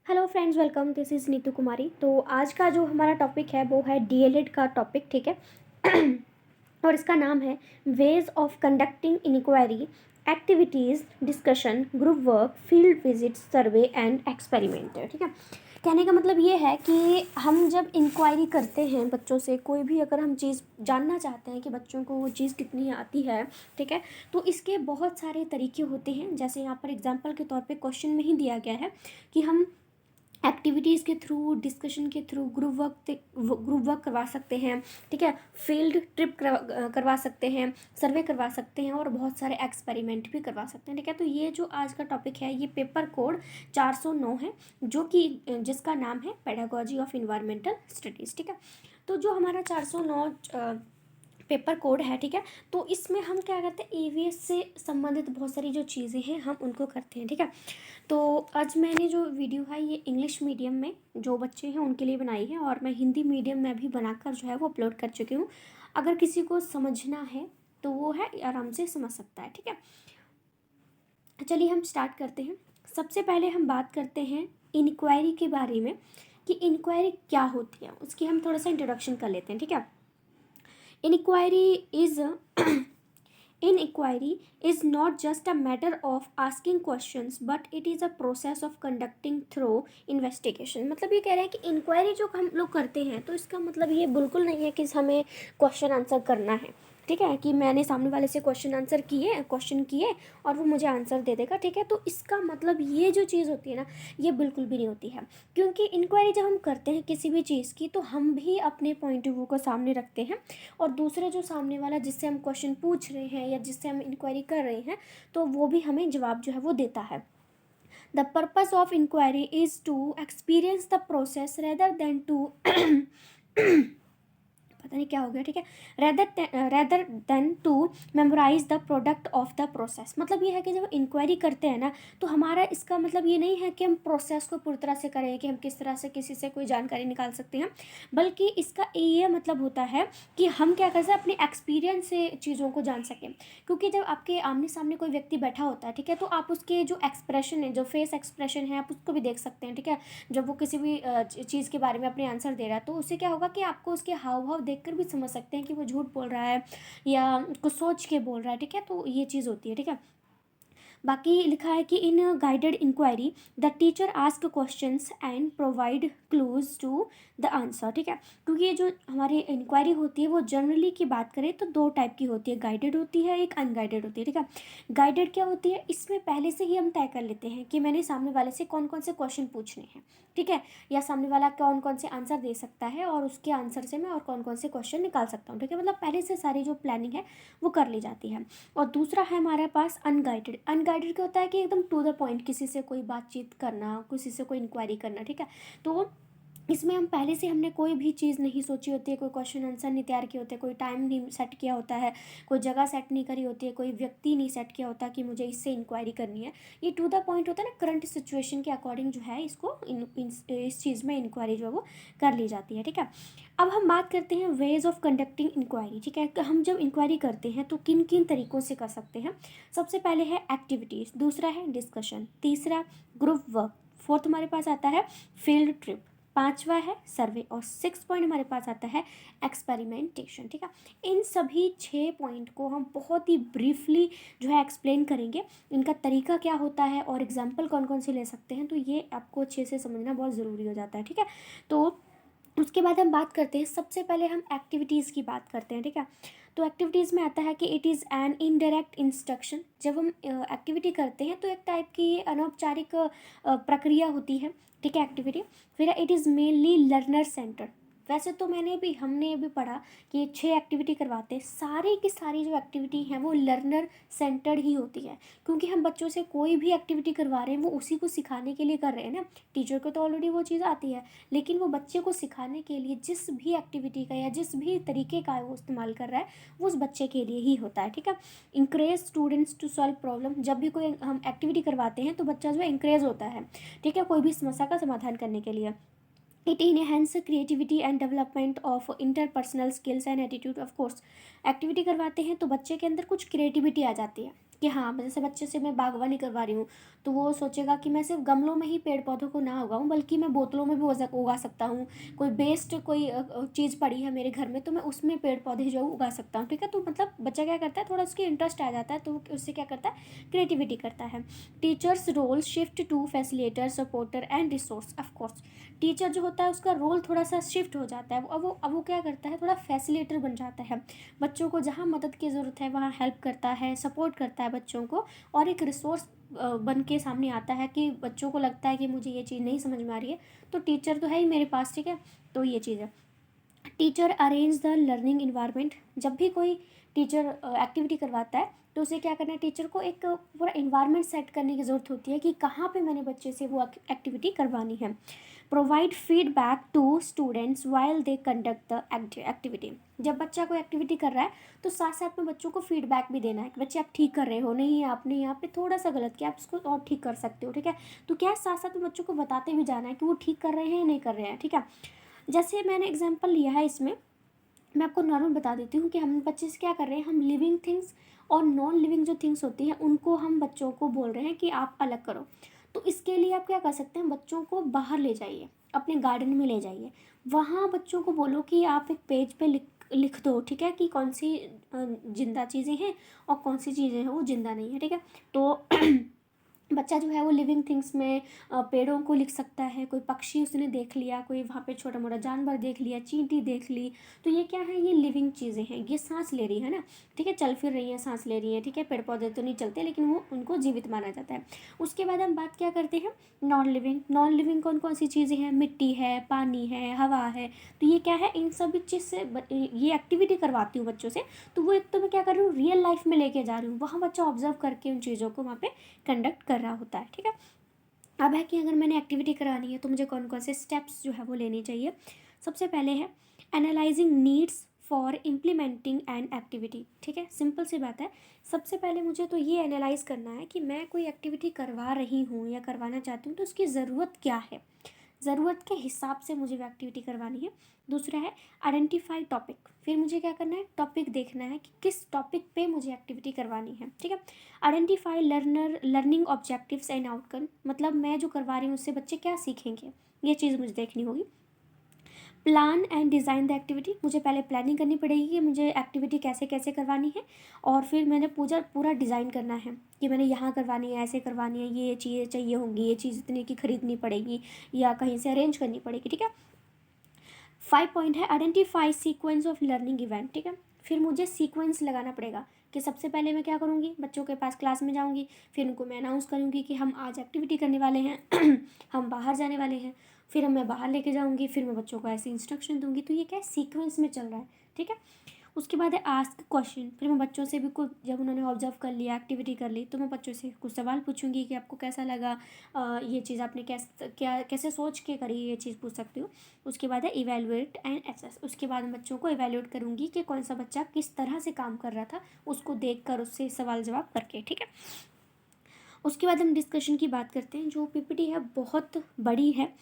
Hello friends, welcome. This is Neetu Kumari. तो आज का जो हमारा टॉपिक है वो है डीएलएड का टॉपिक, ठीक है। और इसका नाम है ways of conducting inquiry, activities, discussion, group work, field visit, survey and experiment, ठीक है। कहने का मतलब ये है कि हम जब इंक्वायरी करते हैं बच्चों से, कोई भी अगर हम चीज़ जानना चाहते हैं कि बच्चों को वो चीज़ कितनी आती है, ठीक है, तो इसके बहुत सारे तरीके होते हैं। जैसे यहाँ पर एग्जांपल के तौर पे क्वेश्चन में ही दिया गया है कि हम एक्टिविटीज़ के थ्रू, डिस्कशन के थ्रू ग्रुप वर्क करवा सकते हैं, ठीक है, फील्ड ट्रिप करवा सकते हैं, सर्वे करवा सकते हैं और बहुत सारे एक्सपेरिमेंट भी करवा सकते हैं, ठीक है। तो ये जो आज का टॉपिक है ये पेपर कोड 409 है, जो कि जिसका नाम है पेडागोजी ऑफ इन्वायरमेंटल स्टडीज़, ठीक है। तो जो हमारा 409 पेपर कोड है, ठीक है, तो इसमें हम क्या करते हैं, ईवीएस से संबंधित बहुत सारी जो चीज़ें हैं हम उनको करते हैं, ठीक है। तो आज मैंने जो वीडियो है ये इंग्लिश मीडियम में जो बच्चे हैं उनके लिए बनाई है, और मैं हिंदी मीडियम में भी बनाकर जो है वो अपलोड कर चुकी हूँ। अगर किसी को समझना है तो वो है आराम से समझ सकता है, ठीक है। चलिए हम स्टार्ट करते हैं। सबसे पहले हम बात करते हैं इंक्वायरी के बारे में कि इंक्वायरी क्या होती है, उसकी हम थोड़ा सा इंट्रोडक्शन कर लेते हैं, ठीक है। Inquiry is Inquiry is not just a matter of asking questions, but it is a process of conducting through investigation। मतलब ये कह रहे हैं कि इंक्वायरी जो हम लोग करते हैं तो इसका मतलब ये बिल्कुल नहीं है कि हमें क्वेश्चन आंसर करना है, ठीक है, कि मैंने सामने वाले से क्वेश्चन किए और वो मुझे आंसर दे देगा, ठीक है। तो इसका मतलब ये जो चीज़ होती है ना, ये बिल्कुल भी नहीं होती है। क्योंकि इंक्वायरी जब हम करते हैं किसी भी चीज़ की तो हम भी अपने पॉइंट ऑफ व्यू को सामने रखते हैं, और दूसरे जो सामने वाला जिससे हम क्वेश्चन पूछ रहे हैं या जिससे हम इंक्वायरी कर रहे हैं तो वो भी हमें जवाब जो है वो देता है। The purpose of inquiry is to experience the process rather than to पता नहीं क्या हो गया, ठीक है, rather than to memorize the product of the process. मतलब ये है कि जब इंक्वायरी करते हैं ना तो हमारा इसका मतलब ये नहीं है कि हम प्रोसेस को पूरी तरह से करें कि हम किस तरह से किसी से कोई जानकारी निकाल सकते हैं, बल्कि इसका ये मतलब होता है कि हम क्या कर सकते हैं, अपने एक्सपीरियंस से चीज़ों को जान सकें। क्योंकि जब आपके आमने सामने कोई व्यक्ति बैठा होता है, ठीक है, तो आप उसके जो एक्सप्रेशन है, जो फेस एक्सप्रेशन है, आप उसको भी देख सकते हैं, ठीक है। जब वो किसी भी चीज़ के बारे में अपने आंसर दे रहा है तो उससे क्या होगा कि आपको उसके हाव भाव देखकर भी समझ सकते हैं कि वो झूठ बोल रहा है या कुछ सोच के बोल रहा है, ठीक है। तो ये चीज़ होती है, ठीक है। बाकी लिखा है कि in guided inquiry the teacher ask questions and provide clues to the answer, ठीक है। क्योंकि ये जो हमारी इंक्वायरी होती है वो जनरली की बात करें तो दो टाइप की होती है, गाइडेड होती है, एक अनगाइडेड होती है, ठीक है। गाइडेड क्या होती है, इसमें पहले से ही हम तय कर लेते हैं कि मैंने सामने वाले से कौन कौन से क्वेश्चन पूछने हैं, ठीक है, या सामने वाला कौन कौन से आंसर दे सकता है और उसके आंसर से मैं और कौन कौन से क्वेश्चन निकाल सकता हूँ, ठीक है। मतलब पहले से सारी जो प्लानिंग है वो कर ली जाती है। और दूसरा है हमारे पास अनगाइडेड। अनगाइडेड क्या होता है कि एकदम टू द पॉइंट किसी से कोई बातचीत करना, किसी से कोई इंक्वायरी करना, ठीक है। तो इसमें हम पहले से हमने कोई भी चीज़ नहीं सोची होती है, कोई क्वेश्चन आंसर नहीं तैयार किए होते, कोई टाइम नहीं सेट किया होता है, कोई जगह सेट नहीं करी होती है, कोई व्यक्ति नहीं सेट किया होता कि मुझे इससे इंक्वायरी करनी है। ये टू द पॉइंट होता है ना, करंट सिचुएशन के अकॉर्डिंग जो है इसको इस चीज़ में इंक्वायरी जो है वो कर ली जाती है, ठीक है। अब हम बात करते हैं वेज ऑफ कंडक्टिंग इंक्वायरी, ठीक है। हम जब इंक्वायरी करते हैं तो किन किन तरीक़ों से कर सकते हैं। सबसे पहले है एक्टिविटीज़, दूसरा है डिस्कशन, तीसरा ग्रुप वर्क, फोर्थ हमारे पास आता है फील्ड ट्रिप, पांचवा है सर्वे, और 6 पॉइंट हमारे पास आता है एक्सपेरिमेंटेशन, ठीक है। इन सभी 6 पॉइंट को हम बहुत ही ब्रीफली जो है एक्सप्लेन करेंगे, इनका तरीका क्या होता है और एग्जाम्पल कौन कौन से ले सकते हैं, तो ये आपको अच्छे से समझना बहुत ज़रूरी हो जाता है, ठीक है। तो उसके बाद हम बात करते हैं, सबसे पहले हम एक्टिविटीज़ की बात करते हैं, ठीक है। तो एक्टिविटीज़ में आता है कि it is an indirect instruction. जब हम एक्टिविटी करते हैं तो एक टाइप की ये अनौपचारिक प्रक्रिया होती है, ठीक है, एक्टिविटी। फिर it is mainly learner centre. वैसे तो हमने भी पढ़ा कि 6 एक्टिविटी करवाते हैं, सारी की सारी जो एक्टिविटी हैं वो लर्नर सेंटर्ड ही होती है। क्योंकि हम बच्चों से कोई भी एक्टिविटी करवा रहे हैं वो उसी को सिखाने के लिए कर रहे हैं ना। टीचर को तो ऑलरेडी वो चीज़ आती है, लेकिन वो बच्चे को सिखाने के लिए जिस भी एक्टिविटी का या जिस भी तरीके का वो इस्तेमाल कर रहा है वो उस बच्चे के लिए ही होता है, ठीक है। Encourage students to solve problem. जब भी कोई हम एक्टिविटी करवाते हैं तो बच्चा जो है इंकरेज होता है, ठीक है, कोई भी समस्या का समाधान करने के लिए। It enhance creativity and development of interpersonal skills and attitude. Of course activity करवाते हैं तो बच्चे के अंदर कुछ क्रिएटिविटी आ जाती है, कि हाँ, जैसे बच्चे से मैं बागवानी करवा रही हूँ, तो वो सोचेगा कि मैं सिर्फ गमलों में ही पेड़ पौधों को ना उगाऊँ, बल्कि मैं बोतलों में भी उगा सकता हूँ। कोई वेस्ट कोई चीज़ पड़ी है मेरे घर में, तो मैं उसमें पेड़ पौधे जो उगा सकता हूँ, ठीक है। तो मतलब बच्चा क्या करता है, थोड़ा उसकी इंटरेस्ट आ जाता है, तो उससे क्या करता है, क्रिएटिविटी करता है। Teacher's role shift to facilitator, supporter and resource. Of course teacher जो होता है उसका रोल थोड़ा सा शिफ्ट हो जाता है। अब वो क्या करता है, थोड़ा फैसिलिटेटर बन जाता है। बच्चों को जहाँ मदद की ज़रूरत है वहाँ हेल्प करता है, सपोर्ट करता है बच्चों को, और एक रिसोर्स बन के सामने आता है कि बच्चों को लगता है कि मुझे ये चीज़ नहीं समझ में आ रही है, तो टीचर तो है ही मेरे पास, ठीक है। तो ये चीज़ है। Teacher arrange the learning environment. जब भी कोई टीचर एक्टिविटी करवाता है, तो उसे क्या करना है, टीचर को एक पूरा इन्वायरमेंट सेट करने की ज़रूरत होती है कि कहाँ पे मैंने बच्चे से वो एक्टिविटी करवानी है। Provide feedback to students while they conduct the activity. जब बच्चा कोई एक्टिविटी कर रहा है, तो साथ साथ में बच्चों को फीडबैक भी देना है कि बच्चे आप ठीक कर रहे हो, नहीं आपने यहाँ पे थोड़ा सा गलत किया, आप इसको और ठीक कर सकते हो, ठीक है। तो क्या है, साथ साथ में बच्चों को बताते भी जाना है कि वो ठीक कर रहे हैं या नहीं कर रहे हैं, ठीक है। जैसे मैंने एग्जाम्पल लिया है इसमें, मैं आपको नॉर्मल बता देती हूँ कि हम बच्चे से क्या कर रहे हैं, हम लिविंग थिंग्स और नॉन लिविंग जो थिंग्स होती हैं उनको हम बच्चों को बोल रहे हैं कि आप अलग करो। तो इसके लिए आप क्या कर सकते हैं, बच्चों को बाहर ले जाइए, अपने गार्डन में ले जाइए, वहाँ बच्चों को बोलो कि आप एक पेज पे लिख लिख दो, ठीक है, कि कौन सी जिंदा चीज़ें हैं और कौन सी चीज़ें हैं वो जिंदा नहीं है, ठीक है। तो बच्चा जो है वो लिविंग थिंग्स में पेड़ों को लिख सकता है, कोई पक्षी उसने देख लिया, कोई वहाँ पे छोटा मोटा जानवर देख लिया, चींटी देख ली, तो ये क्या है, ये लिविंग चीज़ें हैं, ये सांस ले रही है ना, ठीक है, चल फिर रही हैं, सांस ले रही हैं, ठीक है। पेड़ पौधे तो नहीं चलते, लेकिन वो उनको जीवित माना जाता है। उसके बाद हम बात क्या करते हैं, नॉन लिविंग। नॉन लिविंग कौन कौन सी चीज़ें हैं, मिट्टी है, पानी है, हवा है। तो ये क्या है, इन सभी चीज़ से ये एक्टिविटी करवाती हूँ बच्चों से, तो वो एक तो मैं क्या कर रही हूँ, रियल लाइफ में लेके जा रही हूँ, वहाँ बच्चा ऑब्जर्व करके उन चीज़ों को वहाँ पे कंडक्ट कर रहा होता है, ठीक है। अब है कि अगर मैंने एक्टिविटी करानी है, तो मुझे कौन कौन से स्टेप्स जो है वो लेने चाहिए। सबसे पहले है analysing needs for implementing an activity, ठीक है। सिंपल सी बात है, सबसे पहले मुझे तो ये एनालाइज करना है कि मैं कोई एक्टिविटी करवा रही हूँ या करवाना चाहती हूँ, तो उसकी ज़रूरत क्या है, ज़रूरत के हिसाब से मुझे वो एक्टिविटी करवानी है। दूसरा है आइडेंटिफाई टॉपिक। फिर मुझे क्या करना है, टॉपिक देखना है कि किस टॉपिक पे मुझे एक्टिविटी करवानी है, ठीक है। Identify learning objectives and outcome, मतलब मैं जो करवा रही हूँ उससे बच्चे क्या सीखेंगे, ये चीज़ मुझे देखनी होगी। Plan and design the activity, मुझे पहले प्लानिंग करनी पड़ेगी कि मुझे एक्टिविटी कैसे कैसे करवानी है, और फिर मैंने पूरा डिज़ाइन करना है कि मैंने यहाँ करवानी है, ऐसे करवानी है, ये चीज़ें चाहिए होंगी, ये चीज़ इतने की खरीदनी पड़ेगी या कहीं से अरेंज करनी पड़ेगी, ठीक है। 5 पॉइंट है identify sequence of learning event, ठीक है। फिर मुझे सीक्वेंस लगाना पड़ेगा कि सबसे पहले मैं क्या करूँगी, बच्चों के पास क्लास में जाऊँगी, फिर उनको मैं अनाउंस करूँगी कि हम आज एक्टिविटी करने वाले हैं हम बाहर जाने वाले हैं, फिर मैं बाहर लेके जाऊँगी, फिर मैं बच्चों को ऐसे इंस्ट्रक्शन दूँगी। तो ये क्या है, सीक्वेंस में चल रहा है, ठीक है। उसके बाद है आस्क क्वेश्चन। फिर मैं बच्चों से भी कुछ, जब उन्होंने ऑब्जर्व कर लिया, एक्टिविटी कर ली, तो मैं बच्चों से कुछ सवाल पूछूंगी कि आपको कैसा लगा, ये चीज़ आपने कैसे सोच के करी, ये चीज़ पूछ सकती हूँ। उसके बाद है इवेलुएट एंड एसेस। उसके बाद मैं बच्चों को इवेलुएट करूँगी कि कौन सा बच्चा किस तरह से काम कर रहा था, उसको देख कर, उससे सवाल जवाब करके, ठीक है। उसके बाद हम डिस्कशन की बात करते हैं। जो पीपीटी है बहुत बड़ी है,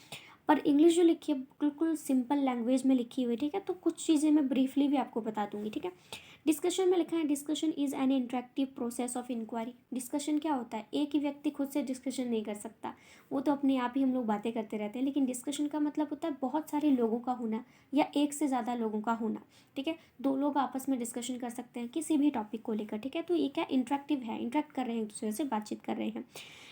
पर इंग्लिश जो लिखी है बिल्कुल सिंपल लैंग्वेज में लिखी हुई है, ठीक है। तो कुछ चीज़ें मैं ब्रीफली भी आपको बता दूंगी, ठीक है। डिस्कशन में लिखा है, discussion is an interactive process of inquiry. Discussion क्या होता है, एक ही व्यक्ति खुद से डिस्कशन नहीं कर सकता, वो तो अपने आप ही हम लोग बातें करते रहते हैं, लेकिन डिस्कशन का मतलब होता है बहुत सारे लोगों का होना या एक से ज़्यादा लोगों का होना, ठीक है। दो लोग आपस में डिस्कशन कर सकते हैं किसी भी टॉपिक को लेकर, ठीक है। तो ये क्या इंटरेक्टिव है, इंटरेक्ट कर रहे हैं, एक दूसरे से बातचीत कर रहे हैं।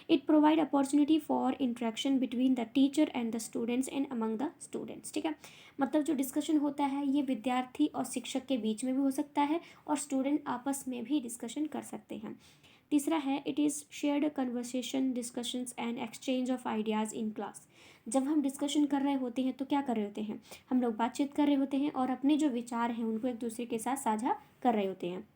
It provide opportunity for interaction between the teacher and the students and among the students, ठीक है। मतलब जो डिस्कशन होता है ये विद्यार्थी और शिक्षक के बीच में भी हो सकता है, और स्टूडेंट आपस में भी डिस्कशन कर सकते हैं। तीसरा है it is shared conversation discussions and exchange of ideas in class. जब हम डिस्कशन कर रहे होते हैं तो क्या कर रहे होते हैं, हम लोग बातचीत कर रहे होते हैं और अपने जो विचार हैं उनको एक दूसरे के साथ साझा कर रहे होते हैं।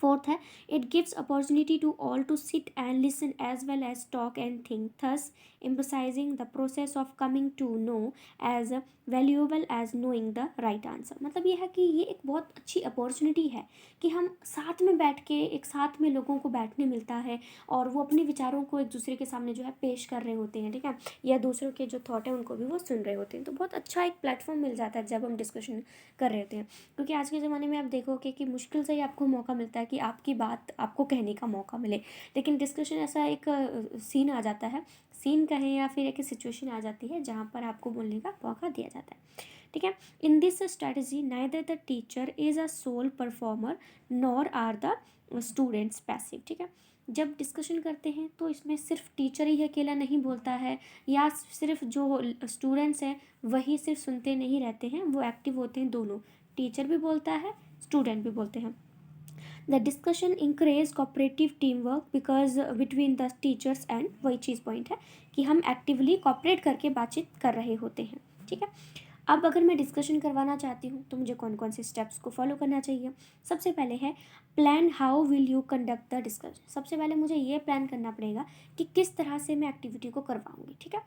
फोर्थ है it gives opportunity to all to sit and listen as well as talk and think, thus emphasizing the process of coming to know as valuable as knowing the right answer. मतलब ये है कि ये एक बहुत अच्छी opportunity है कि हम साथ में बैठ के, एक साथ में लोगों को बैठने मिलता है और वो अपने विचारों को एक दूसरे के सामने जो है पेश कर रहे होते हैं, ठीक है, या दूसरों के जो थॉट है उनको भी वो सुन रहे होते हैं। तो बहुत अच्छा एक प्लेटफॉर्म मिल जाता है जब हम डिस्कशन कर रहे होते हैं, क्योंकि आज के ज़माने में आप देखोगे कि मुश्किल से ही आपको मौका मिलता है है कि आपकी बात आपको कहने का मौका मिले। लेकिन डिस्कशन ऐसा एक सीन आ जाता है, सीन कहें या फिर एक सिचुएशन आ जाती है जहाँ पर आपको बोलने का मौका दिया जाता है। ठीक है। In this strategy neither the teacher is a sole performer nor are the students passive. ठीक है। जब डिस्कशन करते हैं तो इसमें सिर्फ टीचर ही अकेला नहीं बोलता है, या सिर्फ जो स्टूडेंट्स हैं वही सिर्फ सुनते नहीं रहते हैं, वो एक्टिव होते हैं दोनों, टीचर भी बोलता है, स्टूडेंट भी बोलते हैं। The discussion encourage cooperative team work because between the teachers and, वही चीज़ पॉइंट है कि हम एक्टिवली कॉपरेट करके बातचीत कर रहे होते हैं। ठीक है। अब अगर मैं डिस्कशन करवाना चाहती हूँ तो मुझे कौन कौन से स्टेप्स को फॉलो करना चाहिए। सबसे पहले है plan how will you conduct the discussion. सबसे पहले मुझे ये प्लान करना पड़ेगा कि किस तरह से मैं एक्टिविटी को करवाऊंगी। ठीक है।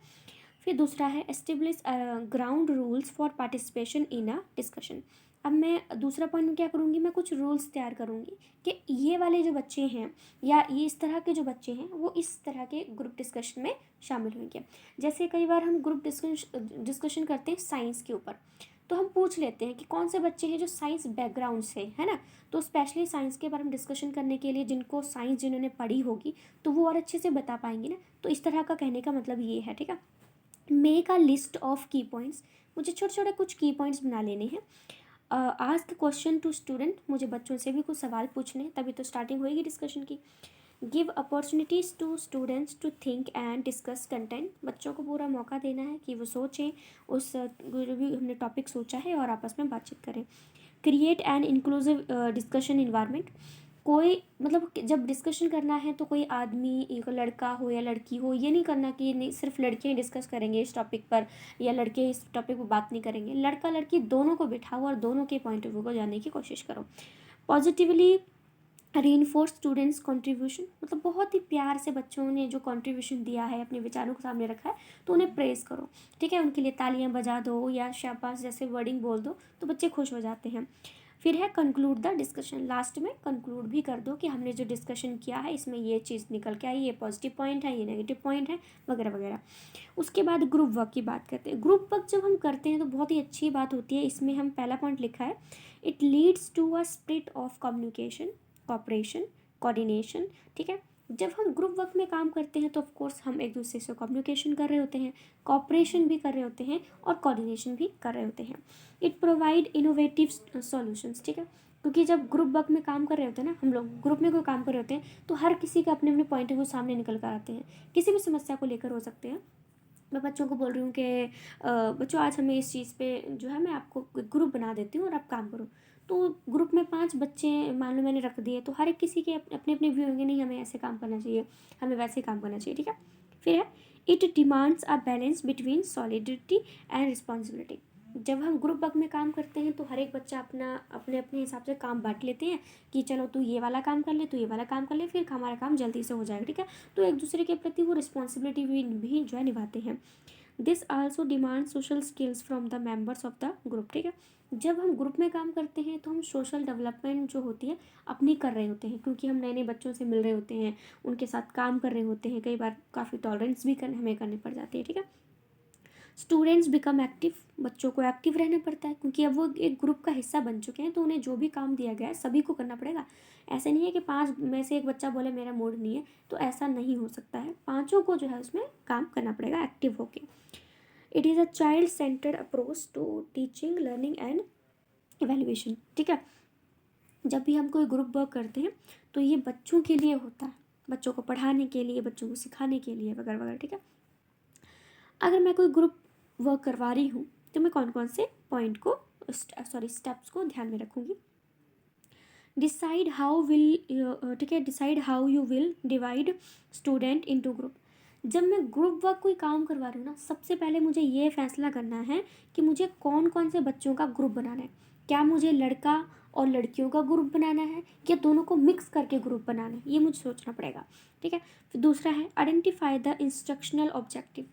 फिर दूसरा है establish ground rules for participation in a discussion. अब मैं दूसरा पॉइंट में क्या करूँगी, मैं कुछ रूल्स तैयार करूँगी कि ये वाले जो बच्चे हैं या ये इस तरह के जो बच्चे हैं वो इस तरह के ग्रुप डिस्कशन में शामिल होंगे। जैसे कई बार हम ग्रुप डिस्कशन करते हैं साइंस के ऊपर, तो हम पूछ लेते हैं कि कौन से बच्चे हैं जो साइंस बैकग्राउंड से है ना, तो स्पेशली साइंस के बारे में डिस्कशन करने के लिए जिनको साइंस जिन्होंने पढ़ी होगी तो वो और अच्छे से बता पाएंगे ना। तो इस तरह का कहने का मतलब ये है। ठीक है। मेक अ लिस्ट ऑफ की पॉइंट्स, मुझे छोटे छोटे कुछ की पॉइंट्स बना लेने हैं। आस्क क्वेश्चन टू स्टूडेंट, मुझे बच्चों से भी कुछ सवाल पूछने हैं, तभी तो स्टार्टिंग होएगी डिस्कशन की। Give opportunities to students to think and discuss content, बच्चों को पूरा मौका देना है कि वो सोचें उस जो भी हमने टॉपिक सोचा है और आपस में बातचीत करें। Create an inclusive discussion environment, कोई मतलब जब डिस्कशन करना है तो कोई आदमी, एक लड़का हो या लड़की हो, ये नहीं करना कि नहीं सिर्फ लड़के ही डिस्कस करेंगे इस टॉपिक पर या लड़के इस टॉपिक पर बात नहीं करेंगे। लड़का लड़की दोनों को बिठाओ और दोनों के पॉइंट ऑफ व्यू को जानने की कोशिश करो। पॉजिटिवली रीइंफोर्स स्टूडेंट्स कंट्रीब्यूशन, मतलब बहुत ही प्यार से बच्चों ने जो कंट्रीब्यूशन दिया है, अपने विचारों को सामने रखा है, तो उन्हें प्रेज़ करो। ठीक है। उनके लिए तालियां बजा दो या शाबाश जैसे वर्डिंग बोल दो तो बच्चे खुश हो जाते हैं। फिर है कंक्लूड द डिस्कशन, लास्ट में कंक्लूड भी कर दो कि हमने जो डिस्कशन किया है इसमें ये चीज़ निकल के आई, ये पॉजिटिव पॉइंट है, ये नेगेटिव पॉइंट है, वगैरह वगैरह। उसके बाद ग्रुप वर्क की बात करते हैं। ग्रुप वर्क जब हम करते हैं तो बहुत ही अच्छी बात होती है। इसमें हम पहला पॉइंट लिखा है, it leads to a spirit of communication, cooperation, coordination. ठीक है। जब हम ग्रुप वर्क में काम करते हैं तो ऑफ कोर्स हम एक दूसरे से कम्युनिकेशन कर रहे होते हैं, कॉपरेशन भी कर रहे होते हैं और कोऑर्डिनेशन भी कर रहे होते हैं। It provide innovative solutions. ठीक है। क्योंकि जब ग्रुप वर्क में काम कर रहे होते हैं ना, हम लोग ग्रुप में कोई काम कर रहे होते हैं तो हर किसी के अपने अपने पॉइंट ऑफ व्यू सामने निकल कर आते हैं, किसी भी समस्या को लेकर हो सकते हैं। मैं बच्चों को बोल रही हूँ कि बच्चों आज हमें इस चीज़ पे जो है मैं आपको ग्रुप बना देती हूँ और आप काम करो। तो ग्रुप में 5 बच्चे मान लो मैंने रख दिए, तो हर एक किसी के अपने अपने व्यू होंगे, नहीं हमें ऐसे काम करना चाहिए, हमें वैसे काम करना चाहिए। ठीक है। फिर है it demands a balance between solidity and responsibility. जब हम ग्रुप वर्क में काम करते हैं तो हर एक बच्चा अपना अपने अपने हिसाब से काम बांट लेते हैं कि चलो तू ये वाला काम कर ले, तू ये वाला काम कर ले, फिर हमारा काम जल्दी से हो जाएगा। ठीक है। तो एक दूसरे के प्रति वो रिस्पॉन्सिबिलिटी भी जो है निभाते हैं। This also demand social skills from the members of the group. ठीक है। जब हम ग्रुप में काम करते हैं तो हम सोशल डेवलपमेंट जो होती है अपनी कर रहे होते हैं, क्योंकि हम नए नए बच्चों से मिल रहे होते हैं, उनके साथ काम कर रहे होते हैं, कई बार काफ़ी टॉलरेंस भी हमें करनी पड़ जाती है। ठीक है। स्टूडेंट्स बिकम एक्टिव, बच्चों को एक्टिव रहना पड़ता है क्योंकि अब वो एक ग्रुप का हिस्सा बन चुके हैं, तो उन्हें जो भी काम दिया गया है सभी को करना पड़ेगा। ऐसे नहीं है कि 5 में से एक बच्चा बोले मेरा मूड नहीं है, तो ऐसा नहीं हो सकता है, पाँचों को जो है उसमें काम करना पड़ेगा एक्टिव होके। It is a child centred approach to teaching, learning and evaluation. ठीक है। जब भी हम कोई ग्रुप वर्क करते हैं तो ये बच्चों के लिए होता है, बच्चों को पढ़ाने के लिए, बच्चों को सिखाने के लिए, वगैरह वगैरह। ठीक है। अगर मैं कोई ग्रुप वर्क करवा रही हूँ तो मैं कौन कौन से पॉइंट को स्टेप्स को ध्यान में रखूँगी। डिसाइड हाउ विल, ठीक है, decide how you will divide student into group. जब मैं ग्रुप वर्क कोई काम करवा रही हूँ ना, सबसे पहले मुझे ये फैसला करना है कि मुझे कौन कौन से बच्चों का ग्रुप बनाना है। क्या मुझे लड़का और लड़कियों का ग्रुप बनाना है या दोनों को मिक्स करके ग्रुप बनाना है, ये मुझे सोचना पड़ेगा। ठीक है। फिर दूसरा है आइडेंटिफाई द इंस्ट्रक्शनल ऑब्जेक्टिव।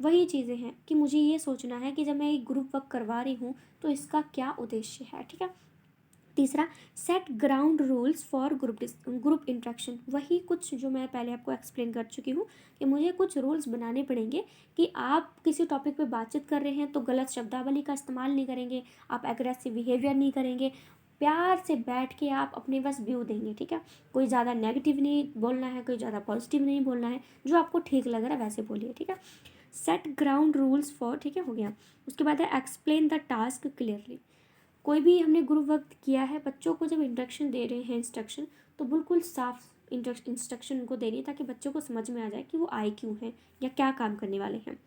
वही चीज़ें हैं कि मुझे ये सोचना है कि जब मैं एक ग्रुप वर्क करवा रही हूँ तो इसका क्या उद्देश्य है। ठीक है। तीसरा set ground rules for group interaction. वही कुछ जो मैं पहले आपको एक्सप्लेन कर चुकी हूँ कि मुझे कुछ रूल्स बनाने पड़ेंगे कि आप किसी टॉपिक पे बातचीत कर रहे हैं तो गलत शब्दावली का इस्तेमाल नहीं करेंगे, आप एग्रेसिव बिहेवियर नहीं करेंगे, प्यार से बैठ के आप अपने बस व्यू देंगे, ठीक है। कोई ज़्यादा नेगेटिव नहीं बोलना है, कोई ज़्यादा पॉजिटिव नहीं बोलना है, जो आपको ठीक लग रहा है वैसे बोलिए, ठीक है। सेट ग्राउंड रूल्स फॉर, ठीक है, हो गया। उसके बाद है एक्सप्लेन द टास्क क्लियरली। कोई भी हमने ग्रुप वर्क किया है, बच्चों को जब इंस्ट्रक्शन दे रहे हैं, इंस्ट्रक्शन तो बिल्कुल साफ इंस्ट्रक्शन उनको देनी है, ताकि बच्चों को समझ में आ जाए कि वो आए क्यों हैं या क्या काम करने वाले हैं।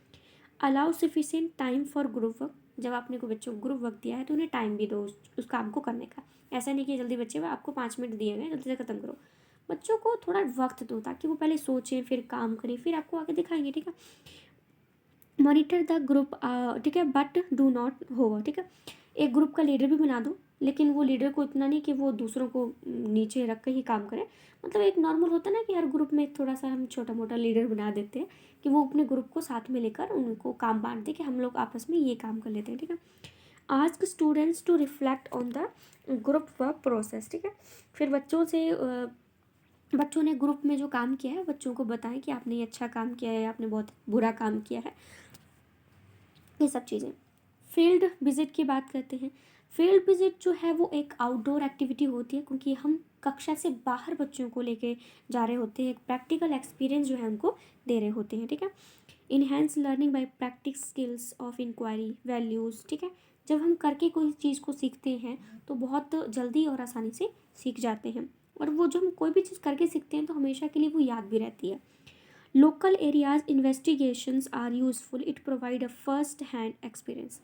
Allow sufficient time for group work. जब आपने कोई बच्चों को ग्रुप वर्क दिया है तो उन्हें टाइम भी दो उस काम को करने का। ऐसा नहीं कि जल्दी बच्चे आपको 5 मिनट दिए गए जल्दी से ख़त्म करो। बच्चों को थोड़ा वक्त दो ताकि वो पहले सोचें, फिर काम करें, फिर आपको आगे दिखाएंगे, ठीक है। मॉनिटर द ग्रुप, ठीक है, बट डू नॉट होवर, ठीक है। एक ग्रुप का लीडर भी बना दो, लेकिन वो लीडर को इतना नहीं कि वो दूसरों को नीचे रख कर ही काम करे। मतलब एक नॉर्मल होता है ना कि हर ग्रुप में थोड़ा सा हम छोटा मोटा लीडर बना देते हैं कि वो अपने ग्रुप को साथ में लेकर उनको काम बांट दे कि हम लोग आपस में ये काम कर लेते हैं, ठीक है। Ask students to reflect on the group work process, ठीक है। फिर बच्चों ने ग्रुप में जो काम किया है बच्चों को बताएं कि आपने ये अच्छा काम किया है, आपने बहुत बुरा काम किया है, ये सब चीज़ें। फील्ड विजिट की बात करते हैं। फील्ड विजिट जो है वो एक आउटडोर एक्टिविटी होती है, क्योंकि हम कक्षा से बाहर बच्चों को लेके जा रहे होते हैं, एक प्रैक्टिकल एक्सपीरियंस जो है उनको दे रहे होते हैं, ठीक है। Enhance learning by practice skills of inquiry values, ठीक है। जब हम करके कोई चीज़ को सीखते हैं तो बहुत जल्दी और आसानी से सीख जाते हैं, और वो जो हम कोई भी चीज़ करके सीखते हैं तो हमेशा के लिए वो याद भी रहती है। Local areas investigations are useful. It provide a first hand experience.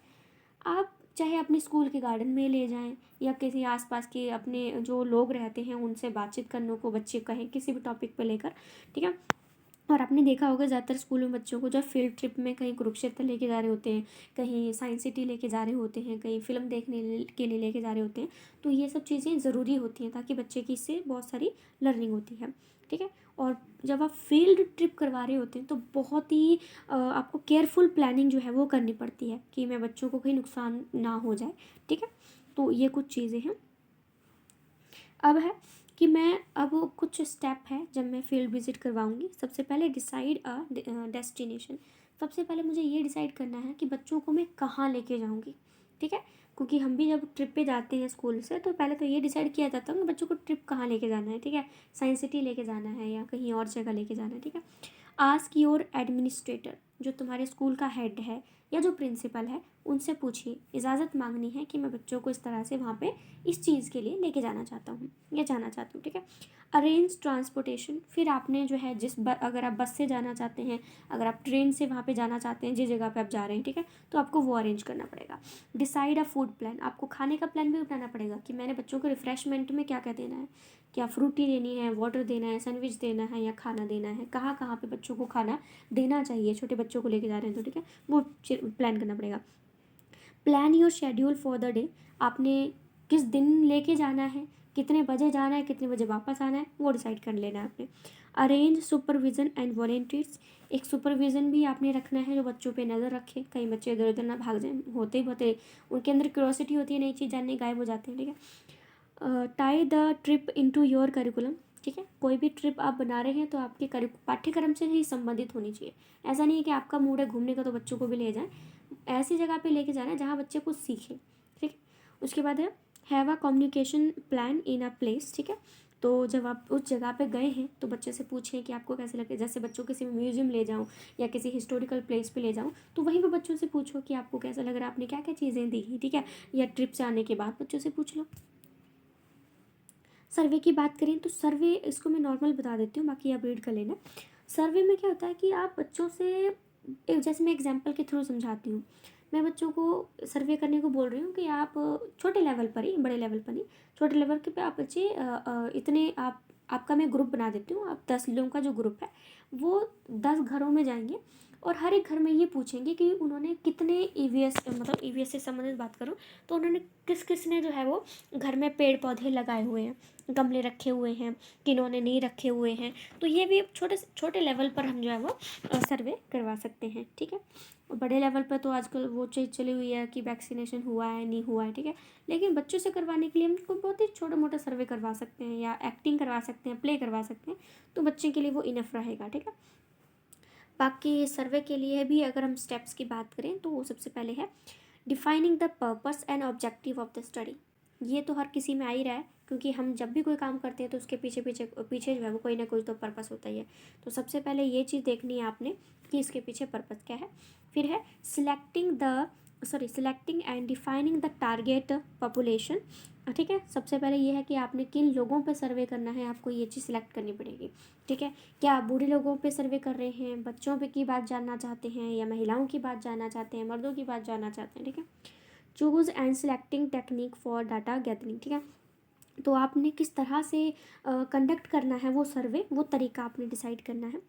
आप चाहे अपने स्कूल के गार्डन में ले जाएं या किसी आसपास के अपने जो लोग रहते हैं उनसे बातचीत करने को बच्चे कहें किसी भी टॉपिक पे लेकर, ठीक है। और आपने देखा होगा ज़्यादातर स्कूल में बच्चों को जब फील्ड ट्रिप में कहीं कुरुक्षेत्र लेके जा रहे होते हैं, कहीं साइंस सिटी लेके जा रहे होते हैं, कहीं फ़िल्म देखने के लिए लेके जा रहे होते हैं, तो ये सब चीज़ें ज़रूरी होती हैं ताकि बच्चे की इससे बहुत सारी लर्निंग होती है, ठीक है। और जब आप फील्ड ट्रिप करवा रहे होते हैं तो बहुत ही आपको केयरफुल प्लानिंग जो है वो करनी पड़ती है कि मैं बच्चों को कहीं नुकसान ना हो जाए, ठीक है। तो ये कुछ चीज़ें हैं। अब है कि मैं अब कुछ स्टेप है जब मैं फील्ड विजिट करवाऊंगी। सबसे पहले डिसाइड अ डेस्टिनेशन। सबसे पहले मुझे ये डिसाइड करना है कि बच्चों को मैं कहाँ लेके जाऊंगी, ठीक है। क्योंकि हम भी जब ट्रिप पे जाते हैं स्कूल से तो पहले तो ये डिसाइड किया जाता है कि बच्चों को ट्रिप कहाँ लेके जाना है, ठीक है। साइंस सिटी लेके जाना है या कहीं और जगह लेके जाना है, ठीक है। आस्क योर एडमिनिस्ट्रेटर, जो तुम्हारे स्कूल का हेड है या जो प्रिंसिपल है उनसे पूछिए, इजाज़त मांगनी है कि मैं बच्चों को इस तरह से वहाँ पे इस चीज़ के लिए लेके जाना चाहता हूँ या जाना चाहती हूँ, ठीक है। Arrange transportation. फिर आपने जो है अगर आप बस से जाना चाहते हैं, अगर आप ट्रेन से वहाँ पे जाना चाहते हैं जिस जगह पे आप जा रहे हैं, ठीक है, तो आपको वो अरेंज करना पड़ेगा। डिसाइड अ फूड प्लान। आपको खाने का प्लान भी बनाना पड़ेगा कि मैंने बच्चों को रिफ्रेशमेंट में क्या क्या देना है, क्या फ्रूटी देनी है, वाटर देना है, सैंडविच देना है या खाना देना है, कहाँ कहाँ पे बच्चों को खाना देना चाहिए, छोटे बच्चों को लेके जा रहे हैं तो, ठीक है, वो प्लान करना पड़ेगा। Plan your schedule for the day. आपने किस दिन लेके जाना है, कितने बजे जाना है, कितने बजे वापस आना है, वो डिसाइड कर लेना है आपने। Arrange supervision and volunteers. एक सुपरविजन भी आपने रखना है जो बच्चों पे नज़र रखे, कहीं बच्चे इधर उधर ना भाग जाए, होते ही होते उनके अंदर क्यूरोसिटी होती है, नई चीज़ जानने, गायब हो जाते हैं, ठीक है। Tie the trip into your curriculum. ठीक है, कोई भी ट्रिप आप बना रहे हैं तो आपके पाठ्यक्रम से ही संबंधित होनी चाहिए। ऐसा नहीं है कि आपका मूड है घूमने का तो बच्चों को भी ले जाएं, ऐसी जगह पे लेके जाना है जहाँ बच्चे कुछ सीखें, ठीक है। उसके बाद है have a communication plan in a place, ठीक है। तो जब आप उस जगह पे गए हैं तो बच्चे से पूछें कि आपको कैसे लगे। जैसे बच्चों किसी म्यूजियम ले जाऊँ या किसी हिस्टोरिकल प्लेस पे ले जाऊँ तो वहीं पे बच्चों से पूछो कि आपको कैसा लग रहा है, आपने क्या क्या चीज़ें देखी, ठीक है। या ट्रिप से आने के बाद बच्चों से पूछ लो। सर्वे की बात करें तो सर्वे, इसको मैं नॉर्मल बता देती हूँ, बाकी आप रीड कर लेना। सर्वे में क्या होता है कि आप बच्चों से जैसे मैं एग्जांपल के थ्रू समझाती हूँ। मैं बच्चों को सर्वे करने को बोल रही हूँ कि आप छोटे लेवल पर ही, बड़े लेवल पर नहीं, छोटे लेवल के पे आप बच्चे इतने आपका मैं ग्रुप बना देती हूँ। आप 10 लोगों का जो ग्रुप है वो 10 घरों में जाएंगे और हर एक घर में ये पूछेंगे कि उन्होंने कितने ईवीएस, मतलब ईवीएस से संबंधित बात करूँ तो उन्होंने किस किस ने जो है वो घर में पेड़ पौधे लगाए हुए हैं, गमले रखे हुए हैं, किन्होंने नहीं रखे हुए हैं। तो ये भी छोटे छोटे लेवल पर हम जो है वो सर्वे करवा सकते हैं, ठीक है। और बड़े लेवल पर तो आजकल वो चीज़ चली हुई है कि वैक्सीनेशन हुआ है नहीं हुआ है, ठीक है। लेकिन बच्चों से करवाने के लिए हम कोई बहुत ही छोटा मोटा सर्वे करवा सकते हैं या एक्टिंग करवा सकते हैं, प्ले करवा सकते हैं, तो बच्चे के लिए वो इनफ रहेगा, ठीक है। बाकी सर्वे के लिए भी अगर हम स्टेप्स की बात करें तो वो सबसे पहले है defining the purpose and objective of the study. ये तो हर किसी में आ ही रहा है, क्योंकि हम जब भी कोई काम करते हैं तो उसके पीछे पीछे पीछे जो है वो कोई ना कोई तो पर्पस होता ही है। तो सबसे पहले ये चीज़ देखनी है आपने कि इसके पीछे पर्पस क्या है। फिर है selecting and defining the target population. ठीक है, सबसे पहले ये है कि आपने किन लोगों पे सर्वे करना है, आपको ये चीज़ सिलेक्ट करनी पड़ेगी। ठीक है, क्या आप बूढ़े लोगों पे सर्वे कर रहे हैं, बच्चों पे की बात जानना चाहते हैं, या महिलाओं की बात जानना चाहते हैं, मर्दों की बात जानना चाहते हैं। ठीक है, choose and selecting technique for data gathering. ठीक है, तो आपने किस तरह से कंडक्ट करना है वो सर्वे, वो तरीका आपने डिसाइड करना है।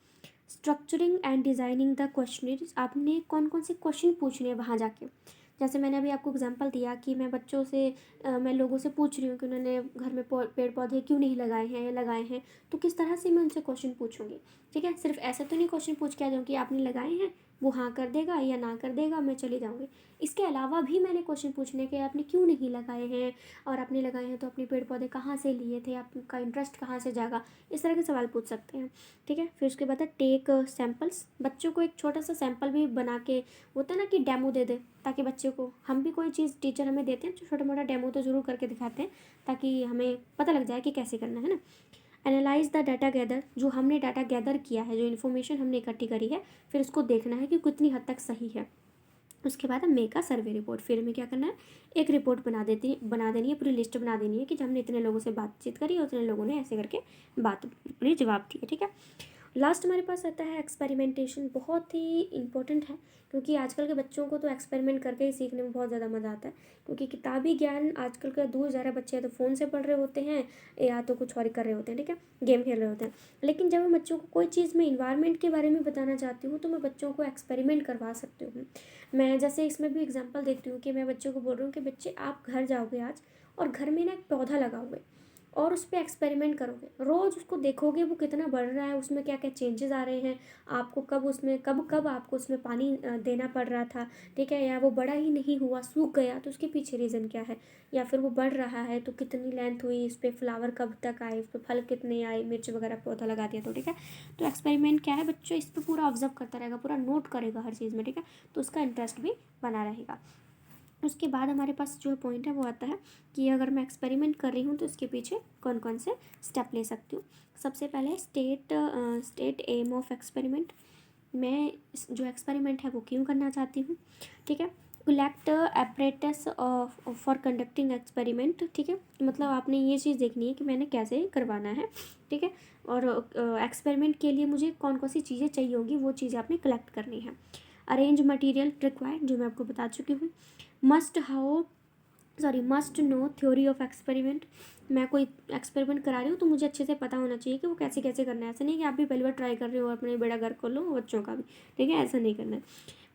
Structuring and designing the questionnaires, आपने कौन कौन से क्वेश्चन पूछने हैं वहाँ जाके। जैसे मैंने अभी आपको एग्जांपल दिया कि मैं बच्चों से मैं लोगों से पूछ रही हूँ कि उन्होंने घर में पेड़ पौधे क्यों नहीं लगाए हैं या लगाए हैं, तो किस तरह से मैं उनसे क्वेश्चन पूछूंगी। ठीक है, सिर्फ ऐसे तो नहीं क्वेश्चन पूछ के आ जाऊँ कि आपने लगाए हैं, वो हाँ कर देगा या ना कर देगा, मैं चली जाऊँगी। इसके अलावा भी मैंने क्वेश्चन पूछने के, आपने क्यों नहीं लगाए हैं, और आपने लगाए हैं तो अपने पेड़ पौधे कहाँ से लिए थे, आपका इंटरेस्ट कहाँ से जागा, इस तरह के सवाल पूछ सकते हैं। ठीक है, फिर उसके बाद है टेक सैम्पल्स, बच्चों को एक छोटा सा सैम्पल भी बना के, होता है ना कि डेमो दे दे, ताकि बच्चे को, हम भी कोई चीज़ टीचर हमें देते हैं तो छोटा मोटा डेमो तो ज़रूर करके दिखाते हैं, ताकि हमें पता लग जाए कि कैसे करना है ना। एनालाइज द डाटा गैदर, जो हमने डाटा गैदर किया है, जो इन्फॉर्मेशन हमने इकट्ठी करी है, फिर उसको देखना है कि कितनी हद तक सही है। उसके बाद हम मेक अ सर्वे रिपोर्ट, फिर हमें क्या करना है, एक रिपोर्ट बना देनी है, पूरी लिस्ट बना देनी है कि हमने इतने लोगों से बातचीत करी और उतने लोगों ने ऐसे करके बात अपने जवाब दिए। ठीक है, लास्ट हमारे पास आता है एक्सपेरिमेंटेशन, बहुत ही इंपॉर्टेंट है, क्योंकि आजकल के बच्चों को तो एक्सपेरिमेंट करके ही सीखने में बहुत ज़्यादा मज़ा आता है, क्योंकि किताबी ज्ञान आजकल का दूर जा रहा है। बच्चे या तो फ़ोन से पढ़ रहे होते हैं या तो कुछ और कर रहे होते हैं। ठीक है, गेम खेल रहे होते हैं। लेकिन जब मैं बच्चों को कोई चीज़ में इन्वायरमेंट के बारे में बताना चाहती हूँ तो मैं बच्चों को एक्सपेरिमेंट करवा सकती हूँ। मैं जैसे इसमें भी एग्जाम्पल देती हूँ कि मैं बच्चों को बोल रही हूँ कि बच्चे आप घर जाओगे आज, और घर में ना एक पौधा लगाओगे और उस पर एक्सपेरिमेंट करोगे, रोज़ उसको देखोगे वो कितना बढ़ रहा है, उसमें क्या क्या चेंजेस आ रहे हैं, आपको कब उसमें कब आपको उसमें पानी देना पड़ रहा था। ठीक है, या वो बड़ा ही नहीं हुआ, सूख गया, तो उसके पीछे रीज़न क्या है, या फिर वो बढ़ रहा है तो कितनी लेंथ हुई, इस पर फ्लावर कब तक आए, इस पर फल कितने आए, मिर्च वगैरह पौधा लगा दिया तो। ठीक है, तो एक्सपेरिमेंट क्या है, बच्चों इस पर पूरा ऑब्जर्व करता रहेगा, पूरा नोट करेगा हर चीज़ में। ठीक है, तो उसका इंटरेस्ट भी बना रहेगा। उसके बाद हमारे पास जो पॉइंट है वो आता है कि अगर मैं एक्सपेरिमेंट कर रही हूँ तो इसके पीछे कौन कौन से स्टेप ले सकती हूँ। सबसे पहले स्टेट एम ऑफ एक्सपेरिमेंट, मैं जो एक्सपेरिमेंट है वो क्यों करना चाहती हूँ। ठीक है, collect apparatus for conducting experiment. ठीक है, मतलब आपने ये चीज़ देखनी है कि मैंने कैसे करवाना है। ठीक है, और एक्सपेरिमेंट के लिए मुझे कौन कौन सी चीज़ें चाहिए होगी वो चीज़ें आपने कलेक्ट करनी है। अरेंज मटेरियल रिक्वायर्ड, जो मैं आपको बता चुकी हूँ। Must know theory of experiment, मैं कोई एक्सपेरिमेंट करा रही हूँ तो मुझे अच्छे से पता होना चाहिए कि वो कैसे कैसे करना है। ऐसा नहीं कि आप भी पहली बार ट्राई कर रहे हो और अपने बेड़ा गर्क कर लो, बच्चों का भी। ठीक है, ऐसा नहीं करना है।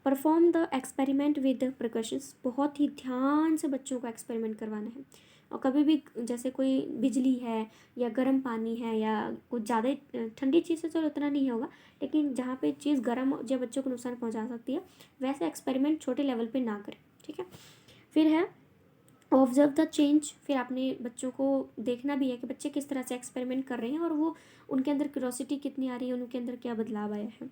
Perform the experiment with precautions, बहुत ही ध्यान से बच्चों को एक्सपेरिमेंट करवाना है। और कभी भी जैसे कोई बिजली है या गर्म पानी है या कुछ ज़्यादा ठंडी चीज़ से, चलो उतना नहीं होगा, लेकिन जहाँ पे चीज़ गर्म जो बच्चों को नुकसान पहुँचा सकती है, वैसे एक्सपेरिमेंट छोटे लेवल पे ना करें। ठीक है, फिर है ऑब्जर्व द चेंज, फिर आपने बच्चों को देखना भी है कि बच्चे किस तरह से एक्सपेरिमेंट कर रहे हैं और वो उनके अंदर क्यूरोसिटी कितनी आ रही है, उनके अंदर क्या बदलाव आया है।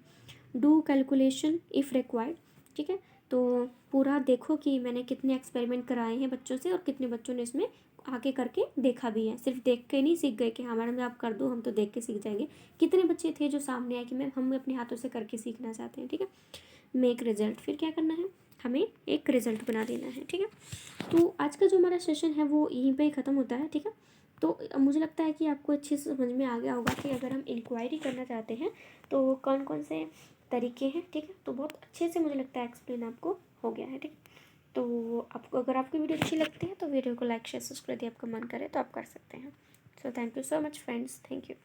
Do calculation if required. ठीक है, तो पूरा देखो कि मैंने कितने एक्सपेरिमेंट कराए हैं बच्चों से और कितने बच्चों ने इसमें आके करके देखा भी है। सिर्फ देख के नहीं सीख गए कि हाँ मैडम आप कर दो, हम तो देख के सीख जाएंगे। कितने बच्चे थे जो सामने आए कि मैम हम अपने हाथों से करके सीखना चाहते हैं। ठीक है, मेक रिजल्ट, फिर क्या करना है, हमें एक रिजल्ट बना देना है। ठीक है, तो आज का जो हमारा सेशन है वो यहीं पे ही ख़त्म होता है। ठीक है, तो मुझे लगता है कि आपको अच्छे से समझ में आ गया होगा कि अगर हम इंक्वायरी करना चाहते हैं तो कौन कौन से तरीके हैं। ठीक है, तो बहुत अच्छे से मुझे लगता है एक्सप्लेन आपको हो गया है। ठीक, तो आपको अगर आपकी वीडियो अच्छी लगती है तो वीडियो को लाइक शेयर सब्सक्राइब यदि आपका मन करे तो आप कर सकते हैं। So thank you so much friends, thank you.